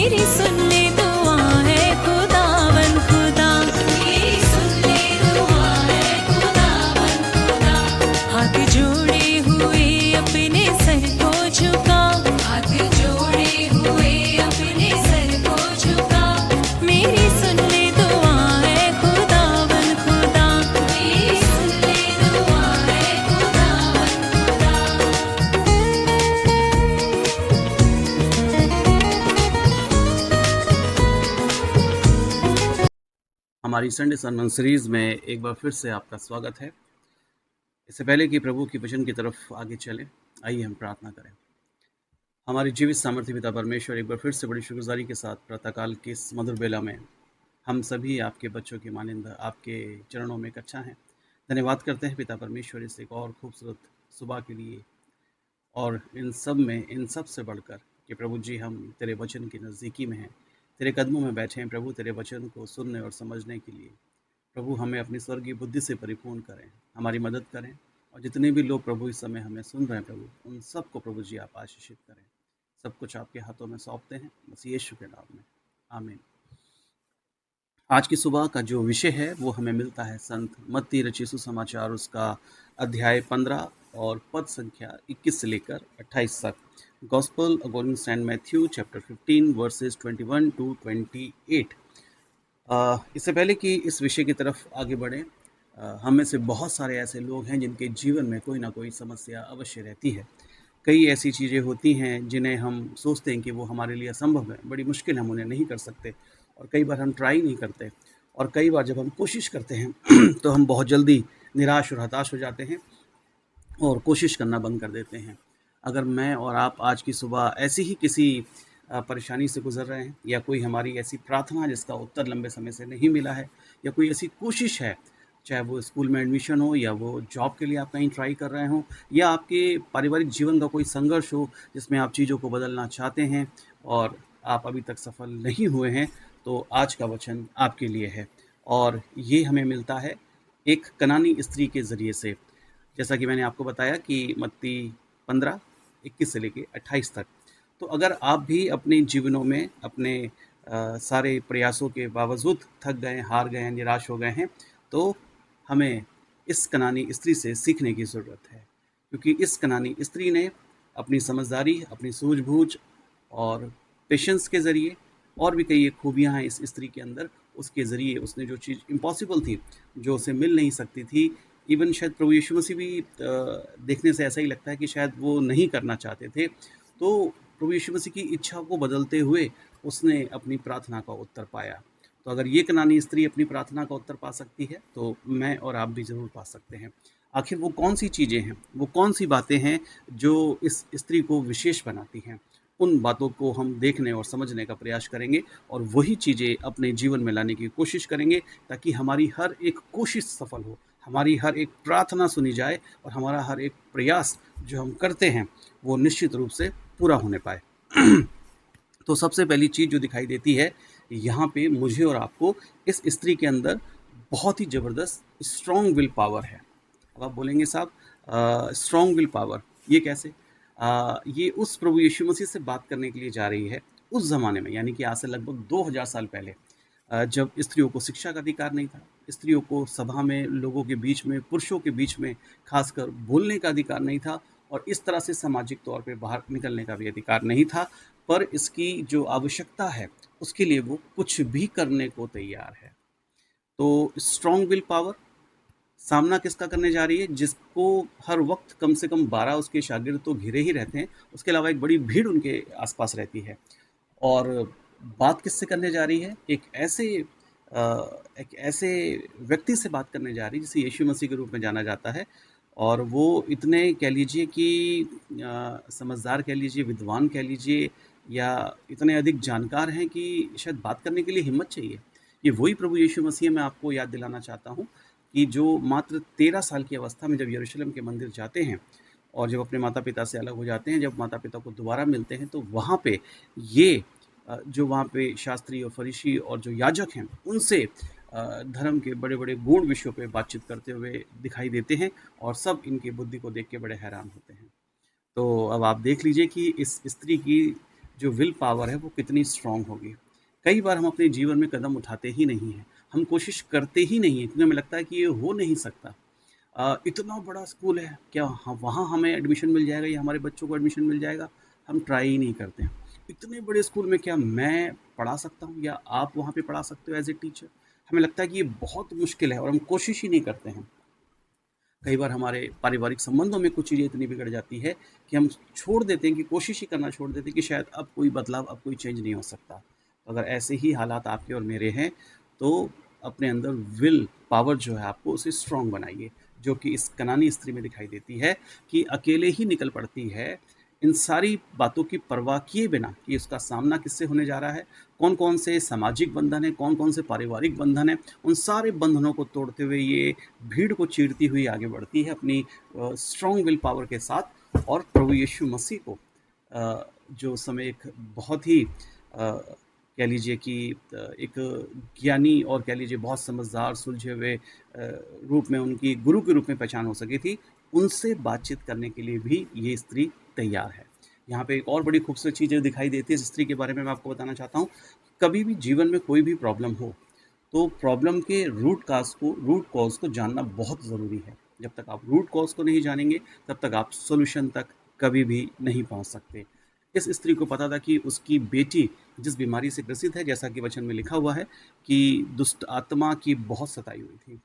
मेरी सुन ले दुआ है खुदावन खुदा, मेरी सुन ले दुआ है खुदावन खुदा। हाथ जोड़े हुए अपने सर को झुका, हाथ जोड़े हुए अपने सर को झुका। मेरी सुन ले दुआ है खुदावन खुदा, मेरी सुन ले दुआ है खुदावन खुदा। हमारी संडे सरमन सीरीज़ में एक बार फिर से आपका स्वागत है। इससे पहले कि प्रभु की वचन की तरफ आगे चलें, आइए हम प्रार्थना करें। हमारे जीवित सामर्थ्य पिता परमेश्वर, एक बार फिर से बड़ी शुक्रगुजारी के साथ प्रातःकाल की इस मधुर बेला में हम सभी आपके बच्चों की मानिंद आपके चरणों में इकट्ठा हैं। धन्यवाद करते हैं पिता परमेश्वर इस एक और खूबसूरत सुबह के लिए, और इन सब में, इन सब से बढ़कर कि प्रभु जी हम तेरे वचन की नज़दीकी में हैं, तेरे कदमों में बैठे हैं प्रभु, तेरे वचन को सुनने और समझने के लिए। प्रभु हमें अपनी स्वर्गीय बुद्धि से परिपूर्ण करें, हमारी मदद करें, और जितने भी लोग प्रभु इस समय हमें सुन रहे हैं प्रभु, उन सबको प्रभु जी आप आशीषित करें। सब कुछ आपके हाथों में सौंपते हैं, बस यीशु के नाम में, आमीन। आज की सुबह का जो विषय है वो हमें मिलता है संत मत्ती रचित सुसमाचार, उसका अध्याय 15 और पद संख्या 21 से लेकर 28 तक। Gospel according Saint Matthew chapter 15 verses 21 to 28। इससे पहले कि इस विषय की तरफ आगे बढ़ें, हम में से बहुत सारे ऐसे लोग हैं जिनके जीवन में कोई ना कोई समस्या अवश्य रहती है। कई ऐसी चीज़ें होती हैं जिन्हें हम सोचते हैं कि वो हमारे लिए असंभव है, बड़ी मुश्किल हम उन्हें नहीं कर सकते, और कई बार हम ट्राई नहीं करते, और कई बार जब हम कोशिश करते हैं तो हम बहुत जल्दी निराश और हताश हो जाते हैं और कोशिश करना बंद कर देते हैं। अगर मैं और आप आज की सुबह ऐसी ही किसी परेशानी से गुजर रहे हैं, या कोई हमारी ऐसी प्रार्थना जिसका उत्तर लंबे समय से नहीं मिला है, या कोई ऐसी कोशिश है, चाहे वो स्कूल में एडमिशन हो, या वो जॉब के लिए आप कहीं ट्राई कर रहे हो, या आपके पारिवारिक जीवन का कोई संघर्ष हो जिसमें आप चीज़ों को बदलना चाहते हैं और आप अभी तक सफल नहीं हुए हैं, तो आज का वचन आपके लिए है। और ये हमें मिलता है एक कनानी स्त्री के ज़रिए से। जैसा कि मैंने आपको बताया कि मत्ती 15 21 से लेके 28 तक। तो अगर आप भी अपने जीवनों में अपने सारे प्रयासों के बावजूद थक गए, हार गए हैं, निराश हो गए हैं, तो हमें इस कनानी स्त्री से सीखने की ज़रूरत है, क्योंकि इस कनानी स्त्री ने अपनी समझदारी, अपनी सूझबूझ और पेशेंस के ज़रिए, और भी कई खूबियाँ हैं इस स्त्री के अंदर, उसके ज़रिए उसने जो चीज़ इम्पॉसिबल थी, जो उसे मिल नहीं सकती थी, इवन शायद प्रभु यीशु मसीह भी देखने से ऐसा ही लगता है कि शायद वो नहीं करना चाहते थे, तो प्रभु यीशु मसीह की इच्छा को बदलते हुए उसने अपनी प्रार्थना का उत्तर पाया। तो अगर ये कनानी स्त्री अपनी प्रार्थना का उत्तर पा सकती है, तो मैं और आप भी ज़रूर पा सकते हैं। आखिर वो कौन सी चीज़ें हैं, वो कौन सी बातें हैं जो इस स्त्री को विशेष बनाती हैं? उन बातों को हम देखने और समझने का प्रयास करेंगे, और वही चीज़ें अपने जीवन में लाने की कोशिश करेंगे, ताकि हमारी हर एक कोशिश सफल हो, हमारी हर एक प्रार्थना सुनी जाए, और हमारा हर एक प्रयास जो हम करते हैं वो निश्चित रूप से पूरा होने पाए। तो सबसे पहली चीज़ जो दिखाई देती है यहाँ पे मुझे और आपको, इस स्त्री के अंदर बहुत ही ज़बरदस्त स्ट्रॉन्ग विल पावर है। अब आप बोलेंगे साहब, स्ट्रॉन्ग विल पावर ये कैसे? ये उस प्रभु यीशु मसीह से बात करने के लिए जा रही है उस ज़माने में, यानी कि आज से लगभग 2000 साल पहले, जब स्त्रियों को शिक्षा का अधिकार नहीं था, स्त्रियों को सभा में, लोगों के बीच में, पुरुषों के बीच में खासकर बोलने का अधिकार नहीं था, और इस तरह से सामाजिक तौर पे बाहर निकलने का भी अधिकार नहीं था। पर इसकी जो आवश्यकता है उसके लिए वो कुछ भी करने को तैयार है। तो स्ट्रॉन्ग विल पावर सामना किसका करने जा रही है? जिसको हर वक्त कम से कम 12 उसके शागिर्द तो घिरे ही रहते हैं, उसके अलावा एक बड़ी भीड़ उनके आसपास रहती है। और बात किससे करने जा रही है? एक ऐसे व्यक्ति से बात करने जा रही है जिसे यीशु मसीह के रूप में जाना जाता है, और वो इतने कह लीजिए कि समझदार कह लीजिए, विद्वान कह लीजिए, या इतने अधिक जानकार हैं कि शायद बात करने के लिए हिम्मत चाहिए। ये वही प्रभु यीशु मसीह, मैं आपको याद दिलाना चाहता हूँ कि जो मात्र 13 साल की अवस्था में जब यरूशलेम के मंदिर जाते हैं, और जब अपने माता पिता से अलग हो जाते हैं, जब माता पिता को दोबारा मिलते हैं, तो वहाँ पे ये जो वहाँ पे शास्त्री और फरीसी और जो याजक हैं, उनसे धर्म के बड़े बड़े गूढ़ विषयों पे बातचीत करते हुए दिखाई देते हैं, और सब इनकी बुद्धि को देख के बड़े हैरान होते हैं। तो अब आप देख लीजिए कि इस स्त्री की जो विल पावर है वो कितनी स्ट्रांग होगी। कई बार हम अपने जीवन में कदम उठाते ही नहीं हैं, हम कोशिश करते ही नहीं हैं, क्योंकि हमें लगता है कि ये हो नहीं सकता। इतना बड़ा स्कूल है, क्या वहाँ हमें एडमिशन मिल जाएगा या हमारे बच्चों को एडमिशन मिल जाएगा? हम ट्राई ही नहीं करते हैं। इतने बड़े स्कूल में क्या मैं पढ़ा सकता हूँ या आप वहाँ पे पढ़ा सकते हो एज ए टीचर? हमें लगता है कि ये बहुत मुश्किल है और हम कोशिश ही नहीं करते हैं। कई बार हमारे पारिवारिक संबंधों में कुछ चीज़ें इतनी बिगड़ जाती है कि हम छोड़ देते हैं, कि कोशिश ही करना छोड़ देते हैं कि शायद अब कोई बदलाव, अब कोई चेंज नहीं हो सकता। तो अगर ऐसे ही हालात आपके और मेरे हैं, तो अपने अंदर विल पावर जो है आपको उसे स्ट्रांग बनाइए, जो कि इस कनानी स्त्री में दिखाई देती है, कि अकेले ही निकल पड़ती है, इन सारी बातों की परवाह किए बिना कि उसका सामना किससे होने जा रहा है, कौन कौन से सामाजिक बंधन है, कौन कौन से पारिवारिक बंधन है, उन सारे बंधनों को तोड़ते हुए ये भीड़ को चीरती हुई आगे बढ़ती है अपनी स्ट्रॉन्ग विल पावर के साथ। और प्रभु यीशु मसीह को जो उस समय एक बहुत ही कह लीजिए कि एक ज्ञानी और कह लीजिए बहुत समझदार सुलझे हुए रूप में, उनकी गुरु के रूप में पहचान हो सकी थी, उनसे बातचीत करने के लिए भी ये स्त्री तैयार है। यहाँ पे एक और बड़ी खूबसूरत चीज़ जो दिखाई देती है इस स्त्री के बारे में मैं आपको बताना चाहता हूँ। कभी भी जीवन में कोई भी प्रॉब्लम हो, तो प्रॉब्लम के रूट कॉज को जानना बहुत ज़रूरी है। जब तक आप रूट कॉज को नहीं जानेंगे, तब तक आप सॉल्यूशन तक कभी भी नहीं पहुंच सकते। इस स्त्री को पता था कि उसकी बेटी जिस बीमारी से ग्रसित है, जैसा कि वचन में लिखा हुआ है कि दुष्ट आत्मा की बहुत सताई हुई थी।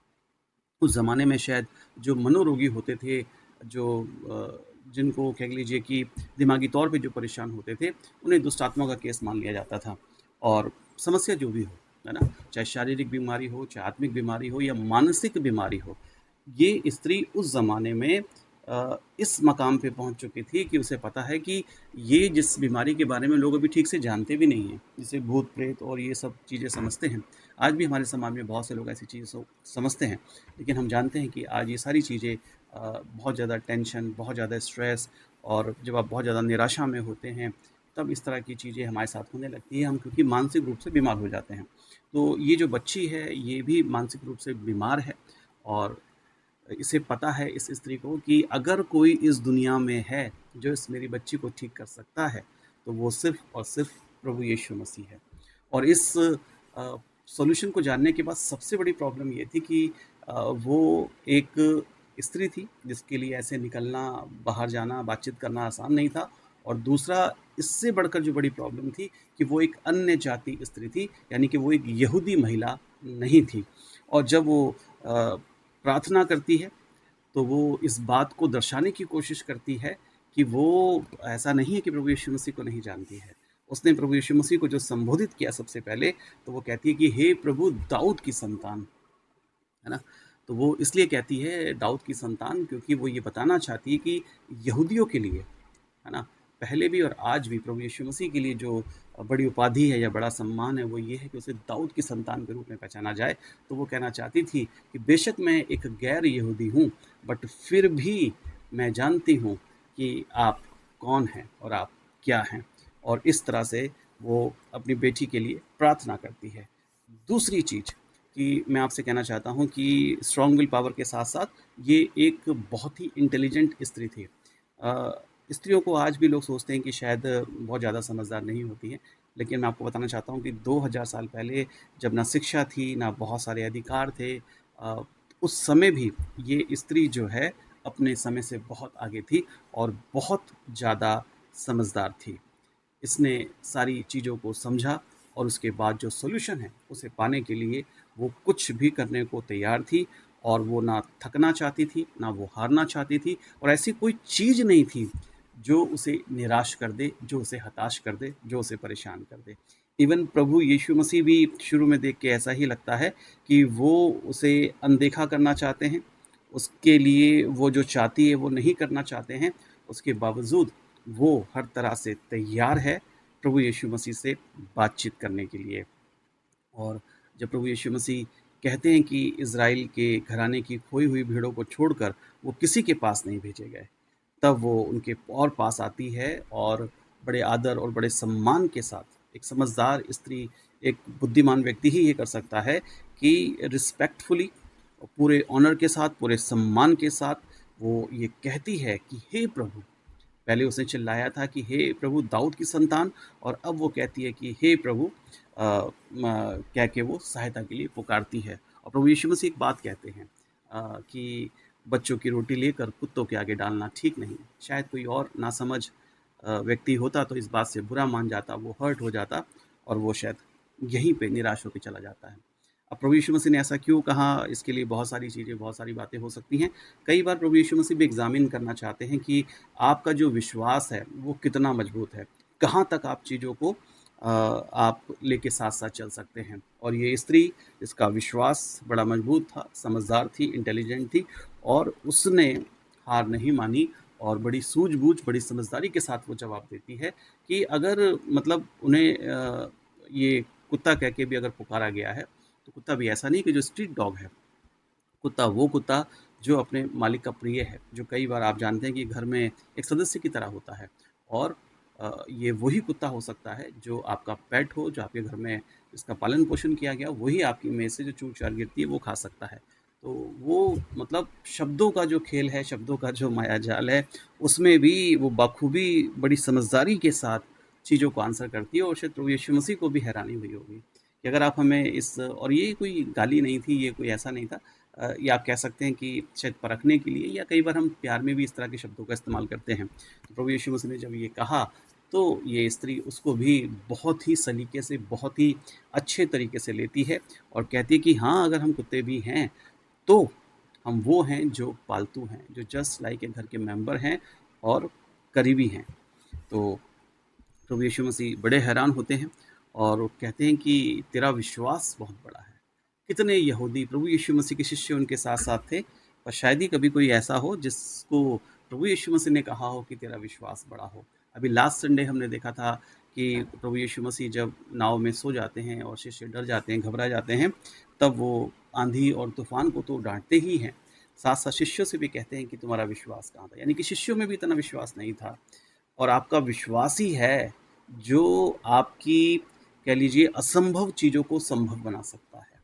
उस ज़माने में शायद जो मनोरोगी होते थे, जो जिनको कह लीजिए कि दिमागी तौर पे जो परेशान होते थे, उन्हें दुष्ट आत्मा का केस मान लिया जाता था। और समस्या जो भी हो, है ना? चाहे शारीरिक बीमारी हो, चाहे आत्मिक बीमारी हो या मानसिक बीमारी हो, ये स्त्री उस ज़माने में इस मकाम पे पहुंच चुकी थी कि उसे पता है कि ये जिस बीमारी के बारे में लोग अभी ठीक से जानते भी नहीं हैं, जिसे भूत प्रेत और ये सब चीज़ें समझते हैं। आज भी हमारे समाज में बहुत से लोग ऐसी चीज़ें समझते हैं, लेकिन हम जानते हैं कि आज ये सारी चीज़ें बहुत ज़्यादा टेंशन, बहुत ज़्यादा स्ट्रेस, और जब आप बहुत ज़्यादा निराशा में होते हैं, तब इस तरह की चीज़ें हमारे साथ होने लगती है, हम क्योंकि मानसिक रूप से बीमार हो जाते हैं। तो ये जो बच्ची है, ये भी मानसिक रूप से बीमार है, और इसे पता है इस स्त्री को कि अगर कोई इस दुनिया में है जो इस मेरी बच्ची को ठीक कर सकता है, तो वो सिर्फ और सिर्फ प्रभु यीशु मसीह है। और इस सॉल्यूशन को जानने के बाद सबसे बड़ी प्रॉब्लम ये थी कि वो एक स्त्री थी जिसके लिए ऐसे निकलना, बाहर जाना, बातचीत करना आसान नहीं था। और दूसरा, इससे बढ़कर जो बड़ी प्रॉब्लम थी कि वो एक अन्य जाति स्त्री थी, यानी कि वो एक यहूदी महिला नहीं थी। और जब वो प्रार्थना करती है, तो वो इस बात को दर्शाने की कोशिश करती है कि वो ऐसा नहीं है कि प्रभु यीशु मसीह को नहीं जानती है। उसने प्रभु यीशु मसीह को जो संबोधित किया सबसे पहले, तो वो कहती है कि हे प्रभु दाऊद की संतान, है ना? तो वो इसलिए कहती है दाऊद की संतान, क्योंकि वो ये बताना चाहती है कि यहूदियों के लिए, है ना, पहले भी और आज भी प्रभु यीशु मसीह के लिए जो बड़ी उपाधि है या बड़ा सम्मान है, वो ये है कि उसे दाऊद की संतान के रूप में पहचाना जाए। तो वो कहना चाहती थी कि बेशक मैं एक गैर यहूदी हूँ, बट फिर भी मैं जानती हूँ कि आप कौन हैं और आप क्या हैं। और इस तरह से वो अपनी बेटी के लिए प्रार्थना करती है। दूसरी चीज़ कि मैं आपसे कहना चाहता हूँ कि स्ट्रॉन्ग विल पावर के साथ-साथ ये एक बहुत ही इंटेलिजेंट स्त्री थी। स्त्रियों को आज भी लोग सोचते हैं कि शायद बहुत ज़्यादा समझदार नहीं होती हैं, लेकिन मैं आपको बताना चाहता हूँ कि 2000 साल पहले जब ना शिक्षा थी, ना बहुत सारे अधिकार थे, उस समय भी ये स्त्री जो है अपने समय से बहुत आगे थी और बहुत ज़्यादा समझदार थी। इसने सारी चीज़ों को समझा और उसके बाद जो सॉल्यूशन है उसे पाने के लिए वो कुछ भी करने को तैयार थी। और वो ना थकना चाहती थी, ना वो हारना चाहती थी, और ऐसी कोई चीज़ नहीं थी जो उसे निराश कर दे, जो उसे हताश कर दे, जो उसे परेशान कर दे। इवन प्रभु यीशु मसीह भी शुरू में देख के ऐसा ही लगता है कि वो उसे अनदेखा करना चाहते हैं, उसके लिए वो जो चाहती है वो नहीं करना चाहते हैं। उसके बावजूद वो हर तरह से तैयार है प्रभु यीशु मसीह से बातचीत करने के लिए। और जब प्रभु यीशु मसीह कहते हैं कि इज़राइल के घराने की खोई हुई भीड़ों को छोड़कर वो किसी के पास नहीं भेजे गए, तब वो उनके और पास आती है और बड़े आदर और बड़े सम्मान के साथ, एक समझदार स्त्री, एक बुद्धिमान व्यक्ति ही ये कर सकता है कि रिस्पेक्टफुली, पूरे ऑनर के साथ, पूरे सम्मान के साथ वो ये कहती है कि हे प्रभु, पहले उसने चिल्लाया था कि हे प्रभु दाऊद की संतान, और अब वो कहती है कि हे प्रभु कह के वो सहायता के लिए पुकारती है। और प्रभु यीशु मसीह एक बात कहते हैं कि बच्चों की रोटी लेकर कुत्तों के आगे डालना ठीक नहीं। शायद कोई और नासमझ व्यक्ति होता तो इस बात से बुरा मान जाता, वो हर्ट हो जाता, और वो शायद यहीं पे निराश होकर चला जाता है। अब प्रभु यीशु मसीह ने ऐसा क्यों कहा, इसके लिए बहुत सारी चीज़ें, बहुत सारी बातें हो सकती हैं। कई बार प्रभु यीशु मसीह भी एग्ज़ामिन करना चाहते हैं कि आपका जो विश्वास है वो कितना मजबूत है, कहाँ तक आप चीज़ों को आप लेके साथ-साथ चल सकते हैं। और ये स्त्री, इसका विश्वास बड़ा मजबूत था, समझदार थी, इंटेलिजेंट थी, और उसने हार नहीं मानी, और बड़ी सूझबूझ, बड़ी समझदारी के साथ वो जवाब देती है कि अगर मतलब उन्हें ये कुत्ता कह के भी अगर पुकारा गया है, तो कुत्ता भी ऐसा नहीं कि जो स्ट्रीट डॉग है। कुत्ता वो कुत्ता जो अपने मालिक का प्रिय है, जो कई बार आप जानते हैं कि घर में एक सदस्य की तरह होता है, और ये वही कुत्ता हो सकता है जो आपका पेट हो, जो आपके घर में जिसका पालन पोषण किया गया, वही आपकी मेज़ से जो चूर-चार गिरती है वो खा सकता है। तो वो मतलब शब्दों का जो खेल है, शब्दों का जो मायाजाल है, उसमें भी वो बखूबी बड़ी समझदारी के साथ चीज़ों को आंसर करती है, और शायद प्रभु यीशु मसीह को भी हैरानी हुई होगी कि अगर आप हमें इस, और ये कोई गाली नहीं थी, ये कोई ऐसा नहीं था, या आप कह सकते हैं कि शायद परखने के लिए, या कई बार हम प्यार में भी इस तरह के शब्दों का इस्तेमाल करते हैं। तो प्रभु यीशु मसीह ने जब ये कहा, तो ये स्त्री उसको भी बहुत ही सलीके से, बहुत ही अच्छे तरीके से लेती है, और कहती है कि हाँ, अगर हम कुत्ते भी हैं, तो हम वो हैं जो पालतू हैं, जो जस्ट लाइक एक घर के मेंबर हैं और करीबी हैं। तो प्रभु यीशु मसीह बड़े हैरान होते हैं, और वो कहते हैं कि तेरा विश्वास बहुत बड़ा है। कितने यहूदी प्रभु यीशु मसीह के शिष्य उनके साथ-साथ थे, और शायद ही कभी कोई ऐसा हो जिसको प्रभु यीशु मसीह ने कहा हो कि तेरा विश्वास बड़ा हो। अभी लास्ट संडे हमने देखा था कि प्रभु यीशु मसीह जब नाव में सो जाते हैं और शिष्य डर जाते हैं, घबरा जाते हैं, तब वो आंधी और तूफान को तो डाँटते ही हैं, साथ-साथ शिष्यों से भी कहते हैं कि तुम्हारा विश्वास कहाँ था? यानी कि शिष्यों में भी इतना विश्वास नहीं था, और आपका विश्वास ही है जो आपकी, कह लीजिए, असंभव चीज़ों को संभव बना सकता है।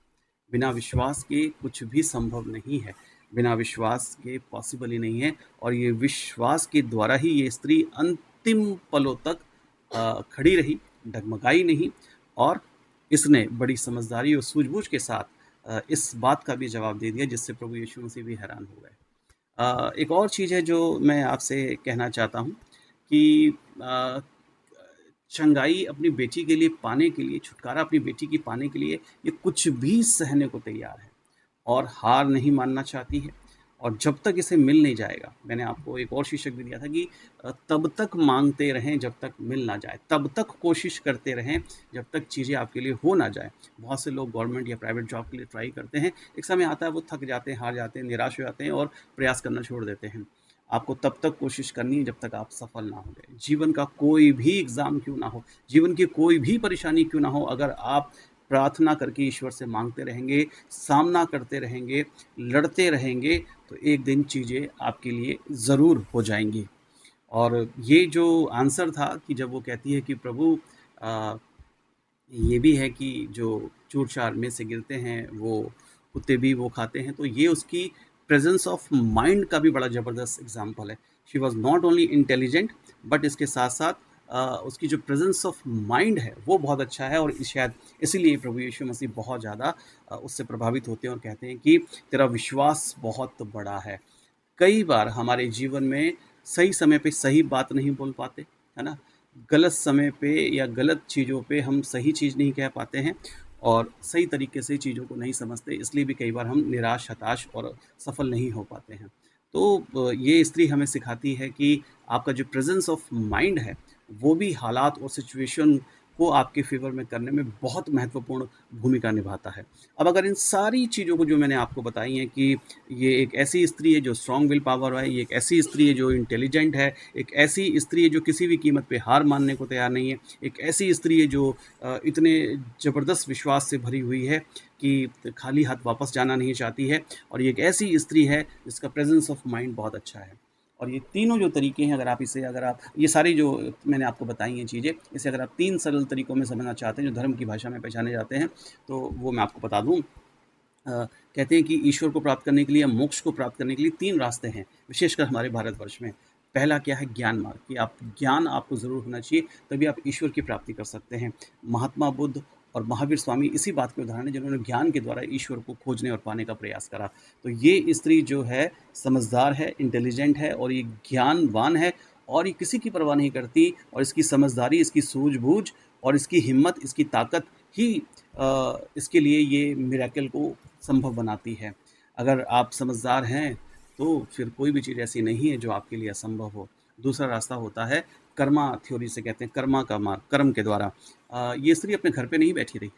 बिना विश्वास के कुछ भी संभव नहीं है, बिना विश्वास के पॉसिबल ही नहीं है, और ये विश्वास के द्वारा ही ये स्त्री अंतिम पलों तक खड़ी रही, डगमगाई नहीं, और इसने बड़ी समझदारी और सूझबूझ के साथ इस बात का भी जवाब दे दिया जिससे प्रभु यीशु मसीह भी हैरान हो गए। एक और चीज़ है जो मैं आपसे कहना चाहता हूँ कि अ, चंगाई अपनी बेटी के लिए पाने के लिए, छुटकारा अपनी बेटी की पाने के लिए, ये कुछ भी सहने को तैयार है, और हार नहीं मानना चाहती है, और जब तक इसे मिल नहीं जाएगा, मैंने आपको एक और शीर्षक भी दिया था कि तब तक मांगते रहें जब तक मिल ना जाए, तब तक कोशिश करते रहें जब तक चीज़ें आपके लिए हो ना जाए। बहुत से लोग गवर्नमेंट या प्राइवेट जॉब के लिए ट्राई करते हैं, एक समय आता है वो थक जाते हैं, हार जाते हैं, निराश हो जाते हैं, और प्रयास करना छोड़ देते हैं। आपको तब तक कोशिश करनी है जब तक आप सफल ना हो गए। जीवन का कोई भी एग्ज़ाम क्यों ना हो, जीवन की कोई भी परेशानी क्यों ना हो, अगर आप प्रार्थना करके ईश्वर से मांगते रहेंगे, सामना करते रहेंगे, लड़ते रहेंगे, तो एक दिन चीज़ें आपके लिए ज़रूर हो जाएँगी। और ये जो आंसर था कि जब वो कहती है कि प्रभु अ, ये भी है कि जो चूर-चार में से गिरते हैं, वो कुत्ते भी वो खाते हैं, तो ये उसकी प्रेज़ेंस ऑफ माइंड का भी बड़ा ज़बरदस्त एग्ज़ाम्पल है। She was not only intelligent, but इसके साथ-साथ उसकी जो प्रेज़ेंस ऑफ माइंड है, वो बहुत अच्छा है, और शायद इसीलिए प्रभु यीशु मसीह बहुत ज़्यादा उससे प्रभावित होते हैं, और कहते हैं कि तेरा विश्वास बहुत बड़ा है। कई बार हमारे जीवन में सही समय पे सही बात नहीं बोल पाते, है ना? गलत समय पे या गलत चीज़ों पे हम सही चीज़ नहीं कह पाते हैं, और सही तरीके से चीज़ों को नहीं समझते, इसलिए भी कई बार हम निराश, हताश और सफल नहीं हो पाते हैं। तो ये स्त्री हमें सिखाती है कि आपका जो प्रेज़ेंस ऑफ माइंड है, वो भी हालात और सिचुएशन को आपके फ़ेवर में करने में बहुत महत्वपूर्ण भूमिका निभाता है। अब अगर इन सारी चीज़ों को जो मैंने आपको बताई हैं कि ये एक ऐसी स्त्री है जो स्ट्रॉन्ग विल पावर है, ये एक ऐसी स्त्री है जो इंटेलिजेंट है, एक ऐसी स्त्री है जो किसी भी कीमत पे हार मानने को तैयार नहीं है, एक ऐसी स्त्री है जो इतने ज़बरदस्त विश्वास से भरी हुई है कि खाली हाथ वापस जाना नहीं चाहती है, और ये एक ऐसी स्त्री है जिसका प्रेज़ेंस ऑफ माइंड बहुत अच्छा है। और ये तीनों जो तरीके हैं, अगर आप ये सारी जो मैंने आपको बताई हैं चीज़ें, इसे अगर आप 3 सरल तरीकों में समझना चाहते हैं जो धर्म की भाषा में पहचाने जाते हैं, तो वो मैं आपको बता दूँ। कहते हैं कि ईश्वर को प्राप्त करने के लिए या मोक्ष को प्राप्त करने के लिए 3 रास्ते हैं, विशेषकर हमारे भारतवर्ष में। पहला क्या है, ज्ञान मार्ग, कि आप ज्ञान आपको ज़रूर होना चाहिए, तभी आप ईश्वर की प्राप्ति कर सकते हैं। महात्मा बुद्ध और महावीर स्वामी इसी बात के उदाहरण हैं जिन्होंने ज्ञान के द्वारा ईश्वर को खोजने और पाने का प्रयास करा। तो ये स्त्री जो है समझदार है, इंटेलिजेंट है और ये ज्ञानवान है और ये किसी की परवाह नहीं करती, और इसकी समझदारी, इसकी सूझबूझ और इसकी हिम्मत, इसकी ताकत ही इसके लिए ये मिरेकल को संभव बनाती है। अगर आप समझदार हैं तो फिर कोई भी चीज़ ऐसी नहीं है जो आपके लिए असंभव हो। दूसरा रास्ता होता है कर्मा थ्योरी से कहते हैं, कर्मा का मार्ग, कर्म के द्वारा। ये स्त्री अपने घर पे नहीं बैठी रही,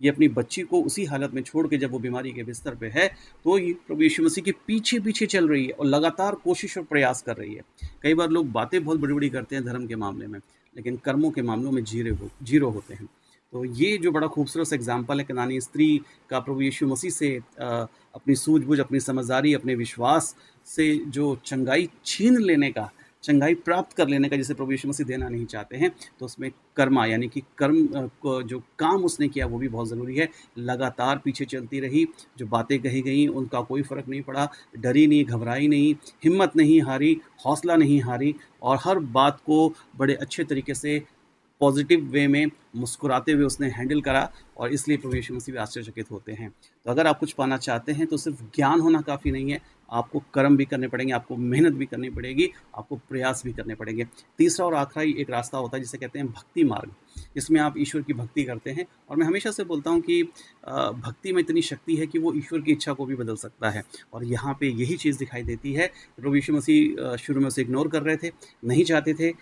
ये अपनी बच्ची को उसी हालत में छोड़ के जब वो बीमारी के बिस्तर पे है तो ये प्रभु यीशु मसीह के पीछे पीछे चल रही है और लगातार कोशिश और प्रयास कर रही है। कई बार लोग बातें बहुत बड़ी बड़ी करते हैं धर्म के मामले में, लेकिन कर्मों के मामलों में जीरो होते हैं। तो ये जो बड़ा खूबसूरत एग्जाम्पल है कनानी स्त्री का प्रभु यीशु मसीह से अपनी सूझबूझ, अपनी समझदारी, अपने विश्वास से जो चंगाई छीन लेने का, चंगाई प्राप्त कर लेने का जिसे प्रभु यीशु मसीह देना नहीं चाहते हैं, तो उसमें कर्मा यानी कि कर्म को जो काम उसने किया वो भी बहुत ज़रूरी है। लगातार पीछे चलती रही, जो बातें कही गई उनका कोई फ़र्क नहीं पड़ा, डरी नहीं, घबराई नहीं, हिम्मत नहीं हारी, हौसला नहीं हारी और हर बात को बड़े अच्छे तरीके से पॉजिटिव वे में मुस्कुराते हुए उसने हैंडल करा और इसलिए प्रभु यीशु मसीह भी आश्चर्यचकित होते हैं। तो अगर आप कुछ पाना चाहते हैं तो सिर्फ ज्ञान होना काफ़ी नहीं है, आपको कर्म भी करने पड़ेंगे, आपको मेहनत भी करनी पड़ेगी, आपको प्रयास भी करने पड़ेंगे। तीसरा और आखिरी एक रास्ता होता है जिसे कहते हैं भक्ति मार्ग, जिसमें आप ईश्वर की भक्ति करते हैं। और मैं हमेशा से बोलता हूँ कि भक्ति में इतनी शक्ति है कि वो ईश्वर की इच्छा को भी बदल सकता है, और यहाँ पे यही चीज़ दिखाई देती है। प्रभु यीशु मसीह शुरू में उसे इग्नोर कर रहे थे, नहीं चाहते थे,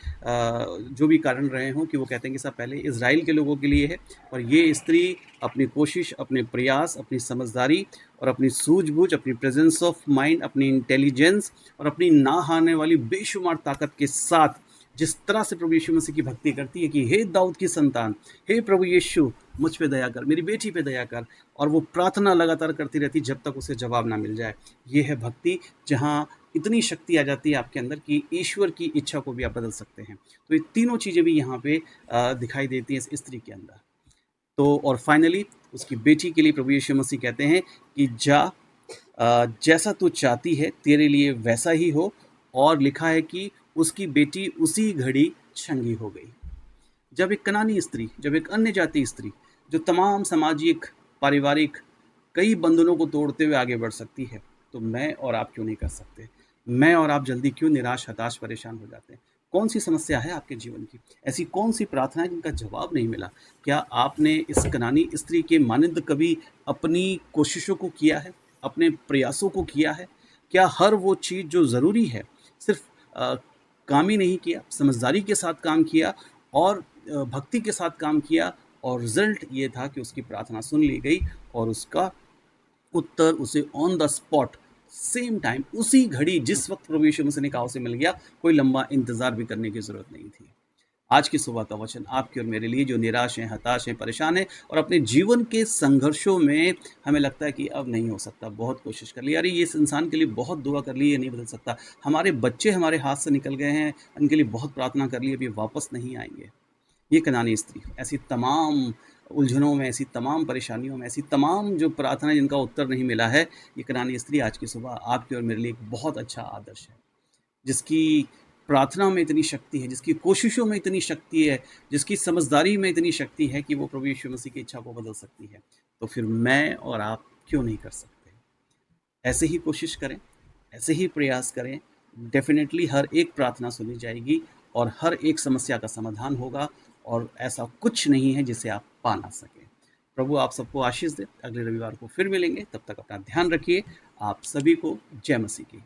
जो भी कारण रहे हों, कि वो कहते हैं कि सब पहले इज़राइल के लोगों के लिए है, और ये स्त्री अपनी कोशिश, अपने प्रयास, अपनी समझदारी और अपनी सूझबूझ, अपनी प्रेजेंस ऑफ माइंड, अपनी इंटेलिजेंस और अपनी ना हारने वाली बेशुमार ताकत के साथ जिस तरह से प्रभु यीशु मसीह की भक्ति करती है कि हे दाऊद की संतान, हे प्रभु यीशु मुझ पे दया कर, मेरी बेटी पे दया कर, और वो प्रार्थना लगातार करती रहती जब तक उसे जवाब ना मिल जाए। ये है भक्ति, जहाँ इतनी शक्ति आ जाती है आपके अंदर कि ईश्वर की इच्छा को भी आप बदल सकते हैं। तो ये तीनों चीज़ें भी यहाँ पे दिखाई देती हैं इस स्त्री के अंदर। तो और फाइनली उसकी बेटी के लिए प्रभु यीशु मसीह कहते हैं कि जा, जैसा तू चाहती है तेरे लिए वैसा ही हो, और लिखा है कि उसकी बेटी उसी घड़ी चंगी हो गई। जब एक कनानी स्त्री, जब एक अन्य जाति स्त्री जो तमाम सामाजिक, पारिवारिक कई बंधनों को तोड़ते हुए आगे बढ़ सकती है, तो मैं और आप क्यों नहीं कर सकते? मैं और आप जल्दी क्यों निराश, हताश, परेशान हो जाते हैं? कौन सी समस्या है आपके जीवन की? ऐसी कौन सी प्रार्थना है जिनका जवाब नहीं मिला? क्या आपने इस कनानी स्त्री के मानिंद कभी अपनी कोशिशों को किया है, अपने प्रयासों को किया है? क्या हर वो चीज़ जो ज़रूरी है सिर्फ काम ही नहीं किया, समझदारी के साथ काम किया और भक्ति के साथ काम किया, और रिजल्ट ये था कि उसकी प्रार्थना सुन ली गई और उसका उत्तर उसे on the spot, same time, उसी घड़ी, जिस वक्त प्रभु यीशु मसीह ने कहा उसे मिल गया। कोई लंबा इंतज़ार भी करने की ज़रूरत नहीं थी। आज की सुबह का वचन आपके और मेरे लिए जो निराश हैं, हताश हैं, परेशान हैं और अपने जीवन के संघर्षों में हमें लगता है कि अब नहीं हो सकता, बहुत कोशिश कर ली, अरे ये इस इंसान के लिए बहुत दुआ कर ली, ये नहीं बदल सकता, हमारे बच्चे हमारे हाथ से निकल गए हैं, उनके लिए बहुत प्रार्थना कर ली, अभी वापस नहीं आएंगे। ये कनानी स्त्री ऐसी तमाम उलझनों में, ऐसी तमाम परेशानियों में, ऐसी तमाम जो प्रार्थना जिनका उत्तर नहीं मिला है, ये कनानी स्त्री आज की सुबह आपके और मेरे लिए एक बहुत अच्छा आदर्श है, जिसकी प्रार्थना में इतनी शक्ति है, जिसकी कोशिशों में इतनी शक्ति है, जिसकी समझदारी में इतनी शक्ति है कि वो प्रभु यीशु मसीह की इच्छा को बदल सकती है। तो फिर मैं और आप क्यों नहीं कर सकते? ऐसे ही कोशिश करें, ऐसे ही प्रयास करें, डेफिनेटली हर एक प्रार्थना सुनी जाएगी और हर एक समस्या का समाधान होगा, और ऐसा कुछ नहीं है जिसे आप पा ना सकें। प्रभु आप सबको आशीष दे। अगले रविवार को फिर मिलेंगे, तब तक अपना ध्यान रखिए। आप सभी को जय मसीह की।